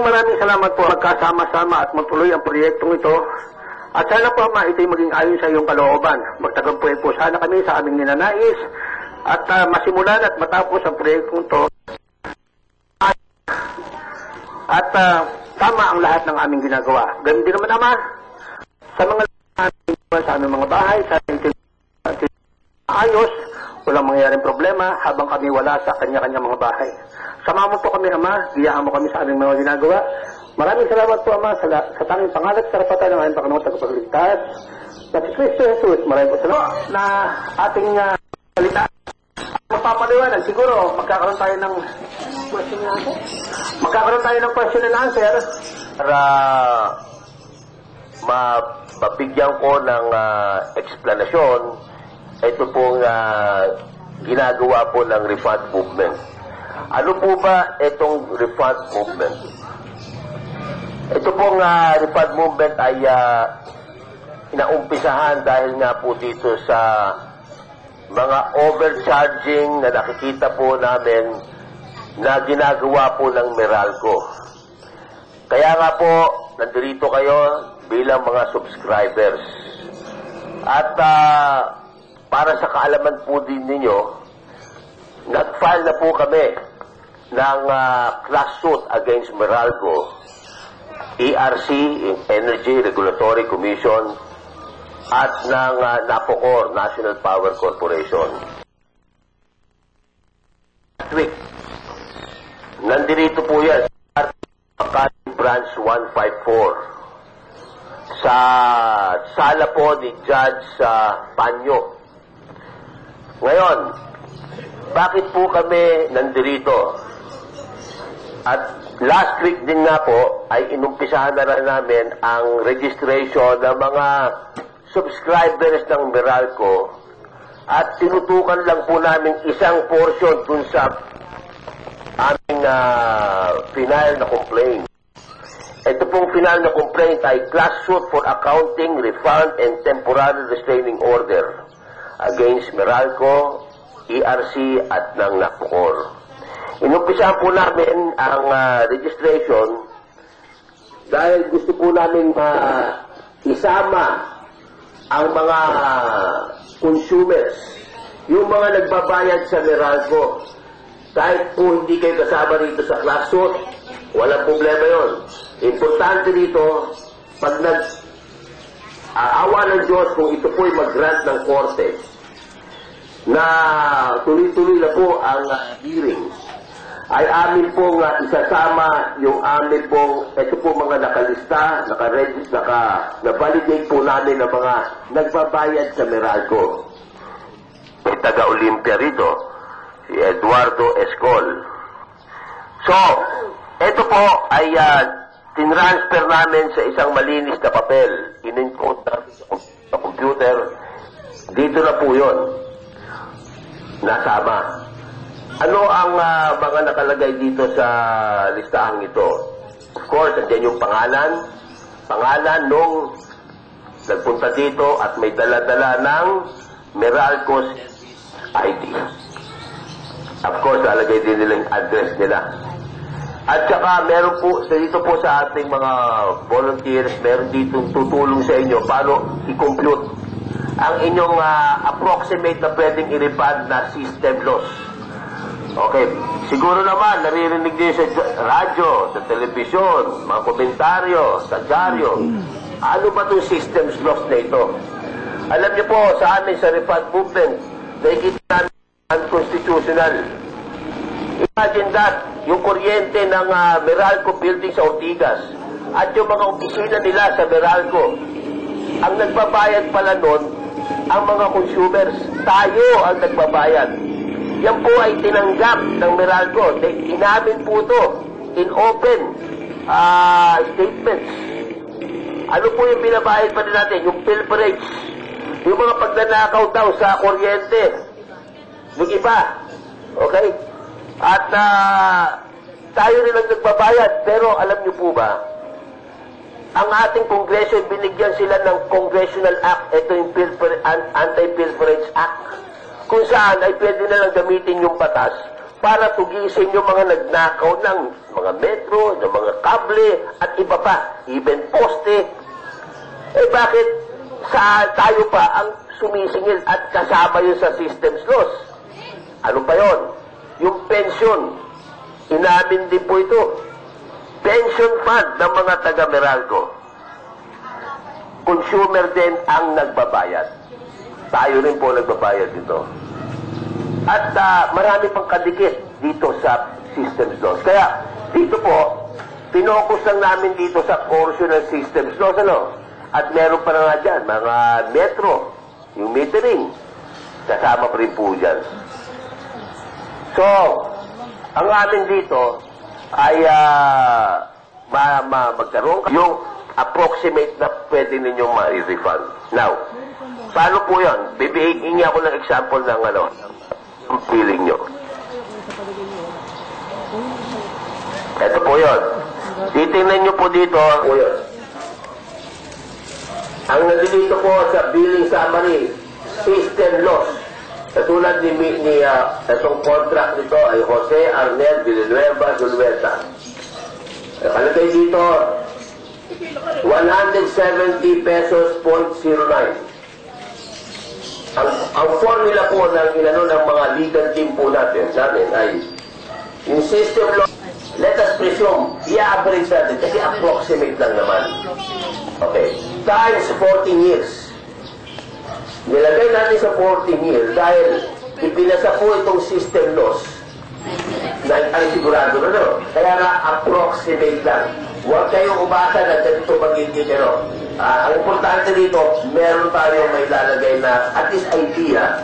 Maraming salamat po. Magkasama-sama at matuloy ang proyektong ito. At sana po, Ama, ito'y maging ayon sa iyong kalooban. Magtagumpay po sana kami sa aming ninanais at masimulan at matapos ang proyektong ito. At tama ang lahat ng aming ginagawa. Ganun din naman, Ama, sa aming mga bahay, sa ayos, walang mangyayaring problema habang kami wala sa kanya-kanya mga bahay. Sama mo po kami, Ama, giyahan mo kami sa aming mga ginagawa. Maraming salamat po, Ama, sa tanging pangalan at karapatan ng aming Panginoon tagapagligtas. Na si Kristo Jesus, maraming po salamat na ating salita. Magpapaliwanag, siguro magkakaroon tayo ng question and answer. Magkakaroon tayo ng question and answer para mabigyan ko ng eksplanasyon. Ito pong ginagawa po ng refund movement. Ano po ba itong refund movement? Ito pong refund movement ay inaumpisahan dahil nga po dito sa mga overcharging na nakikita po namin na ginagawa po ng Meralco. Kaya nga po, nandito kayo bilang mga subscribers. At para sa kaalaman po din ninyo, nag-file na po kami ng class suit against Meralco, ERC, Energy Regulatory Commission, at ng NAPOCOR, National Power Corporation. Last week, nandito po yan sa Branch 154 sa sala po ni Judge Panyo. Ngayon, bakit po kami nandito? At last week din nga po ay inumpisahan na rin namin ang registration ng mga subscribers ng Meralco at tinutukan lang po namin isang portion dun sa aming final na complaint. Ito pong final na complaint ay class suit for accounting, refund, and temporary restraining order against Meralco, ERC, at ng NAPOCOR. Inumpisahan po namin ang registration dahil gusto po namin isama ang mga consumers, yung mga nagbabayad sa Meralco. Kahit po hindi kayo kasama rito sa class suit, walang problema yon. Importante dito, pag awa ng Diyos kung ito po'y mag-grant ng korte na tuloy-tuloy na po ang hearing, ay amin pong isasama yung amin pong, ito po mga nakalista, na-validate po namin ng mga nagbabayad sa Meralco. May taga-Olympia rito, si Eduardo Escol. So, ito po ay tinransfer namin sa isang malinis na papel. In-encode namin sa computer. Dito na po yun. Nasama. Ano ang mga nakalagay dito sa listahang ito? Of course, nandiyan yung pangalan nung nagpunta dito at may dala-dala ng Meralco's ID. Of course, nalagay din nila yung address nila. At saka, meron po, dito po sa ating mga volunteers, meron dito tutulong sa inyo paano i-compute ang inyong approximate na pwedeng i-refund na system loss. Okay, siguro naman, naririnig din sa radyo, sa telebisyon, mga komentaryo, sa dyaryo. Ano ba itong systems loss na ito? Alam niyo po, sa amin sa refund movement, nakikita namin unconstitutional. Imagine that, yung kuryente ng Meralco building sa Ortigas at yung mga opisina nila sa Meralco, ang nagbabayad pala nun, ang mga consumers, tayo ang nagbabayad. Yan po ay tinanggap ng Meralco. Inamin po ito in open statements. Ano po yung binabayad pa rin natin? Yung pilferage. Yung mga pagnanakaw daw sa kuryente. Yung iba. Okay? At tayo rin ang nagbabayad. Pero alam niyo po ba, ang ating Kongreso, binigyan sila ng Congressional Act. Ito yung Anti-Pilferage Act. Kung saan ay pwede na lang gamitin yung batas para tugisin yung mga nagnakaw ng mga metro, ng mga kable, at iba pa, even poste. Eh bakit tayo pa ang sumisingil at kasama yun sa systems loss? Ano pa yon? Yung pension, inamin din po ito. Pension fund ng mga taga-Meralco. Consumer din ang nagbabayad. Tayo rin po nagbabayad dito. At marami pang kadikit dito sa systems loss. Kaya dito po, pinokus lang namin dito sa portion ng systems loss, ano? At meron pa na nga dyan, mga metro, yung metering, kasama pa rin po dyan. So, ang amin dito ay magkaroon yung approximate na pwede ninyong ma-refund. Now, paano po yun? Bibigyan niya ako ng example ng ang feeling nyo. Ito po yun. Titingnan nyo po dito. Po yun. Ang nandito po sa billing summary, system loss. Katulad ni itong contract nito ay Jose Arnel Villanueva Zulueta. Nakalagay dito, 170 pesos .09. Ang formula po ng ng mga legal team po natin ay yung system law, let us presume, i-average natin kasi approximate lang naman. Okay. Times 14 years. Nilagay natin sa 14 years dahil ipinasa po itong system loss na ang sigurado na kaya nga approximate lang. Huwag kayong umasa na ganito magiging ang importante dito, meron tayong may lalagay na at least idea,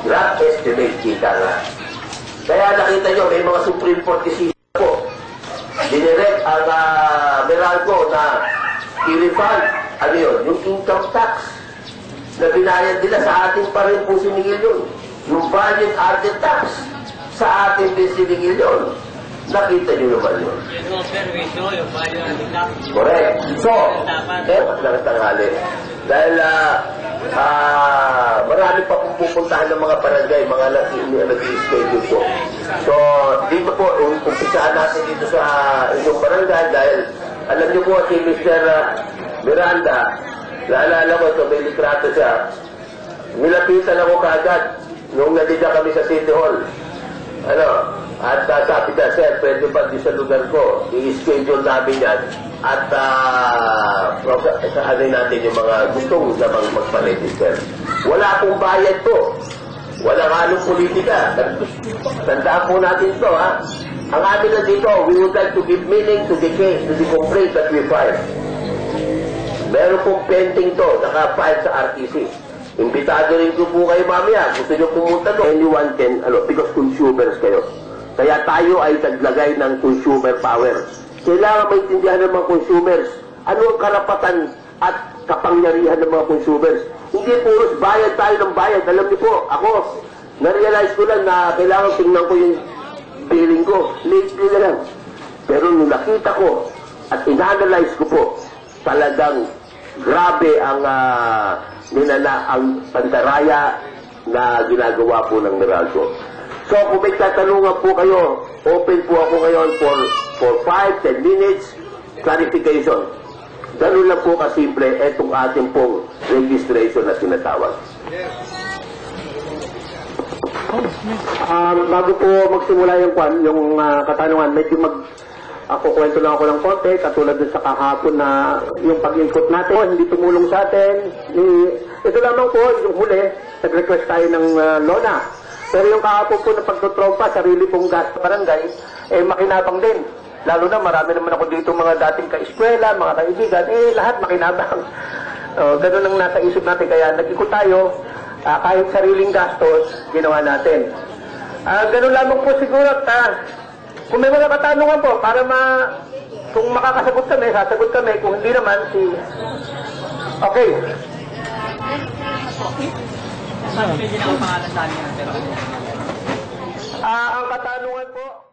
rough estimate kita nga. Kaya nakita nyo, may mga Supreme Court decision po. Dinirect ang Meralco na i-refund, yung income tax na binayad nila sa atin pa rin po siningil yun. Yung value added tax sa atin din siningil yun. Nakita nyo naman yun. Correct. So, lang tanghali. Dahil marami pa pong pupuntahan ng mga barangay, mga nag-i-schedule po. So, dito po, umpisahan natin dito sa inyong barangay dahil alam nyo po si Mr. Miranda, naalala ko ito, may litrato siya. Nilapitan ako kaagad nung nandito kami sa City Hall. At sabi na, sir, pwede ba di sa lugar ko, i-schedule namin yan at ano natin yung mga gustong namang magpa-register. Wala pong bayad to. Walang halong politika. Tandaan po natin to, ha? Ang amin na dito, we would like to give meaning to the case, to the complaint that we filed. Meron pong pending to, naka-file sa RTC. Imbitado rin ko po kayo mamaya. Gusto nyo pumunta doon. Anyone can, because consumers kayo. Kaya tayo ay naglagay ng consumer power. Kailangan maintindihan ng mga consumers. Ano ang karapatan at kapangyarihan ng mga consumers? Hindi puros bayad tayo ng bayad. Alam niyo po, ako, na-realize ko lang na kailangan tingnan ko yung billing ko. Lately na lang. Pero nung nakita ko at in-analyze ko po, talagang grabe ang pandaraya na ginagawa po ng Meralco. So, kung may tatanungan po kayo, open po ako ngayon for 5-10 minutes clarification. Ganun lang po kasimple itong ating pong registration na tinatawag. Bago po magsimula yung katanungan, medyo kukwento lang ako ng konti, katulad dun sa kahapon na yung pag-ikot natin, hindi tumulong sa atin. Ito lamang po, yung huli, nag-request tayo ng lona. Pero yung kahapon po na pagtutrompa, sarili pong gas sa barangay, makinabang din. Lalo na marami naman ako dito mga dating ka-eskwela, mga kaibigan, lahat makinabang. Ganun ang nasa isip natin, kaya nag-ikot tayo, kahit sariling gastos, ginawa natin. Ganun lamang po siguro, kung may mga katanungan po, para kung makakasagot kami, sasagot kami, kung hindi naman, Okay. Ang katanungan po,